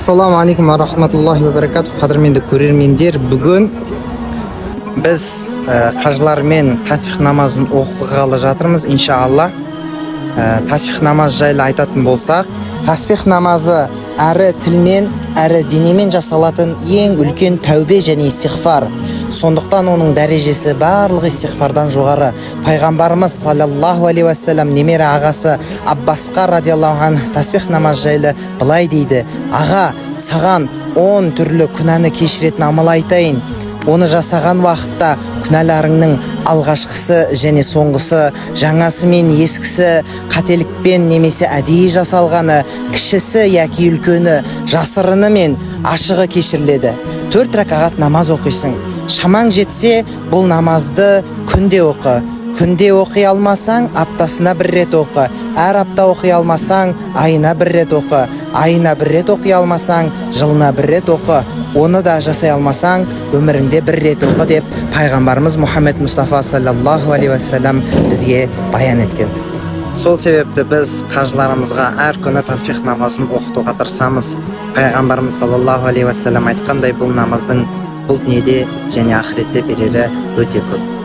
Ассаламу алейкум ва рахматуллахи ва баракатух. Қадірменді көрермендер, бүгін біз қажылармен тасбих намазын оқығалы жатырмыз, иншалла. Тасбих намаз жайлы айтатын болсақ, тасбих намазы әрі тілмен, әрі денемен жасалатын ең үлкен тәубе және истиғфар. Сондықтан оның дәрежесі барлық истиғфардан жоғары. Пайғамбарымыз саллаллаху алейхи уассалам немере ағасы Аббасқа радиаллаху анху тасбих намаз жайлы былай дейді: аға, саған 10 түрлі күнәні кешіретін амал айтайын. Оны жасаған уақытта күнәларыңның алғашқысы және соңғысы, жаңасы мен ескісі, қателікпен немесе әдейі жасалғаны, кішісі яки үлкені, жасырыны мен ашығы кешіріледі. 4 ракағат намаз оқисың. Шамаң жетсе, бұл намазды күнде оқы. Күнде оқи алмасаң, аптасына 1 рет оқы. Әр апта оқи алмасаң, айына 1 рет оқы. Айына 1 рет оқи алмасаң, жылына 1 рет оқы. Оны да жасай алмасаң, өміріңде 1 рет оқы деп пайғамбарымыз Мұхаммед Мұстафа саллаллаху алейхи уассалам бізге баян еткен. Сол себепті біз қажыларымызға әр күні тасбих намазын оқытуға тырысамыз. Пайғамбарымыз саллаллаху алейхи уассалам айтқандай, бұл намаздың бұл дүниеде және ақыретте берері өте көп.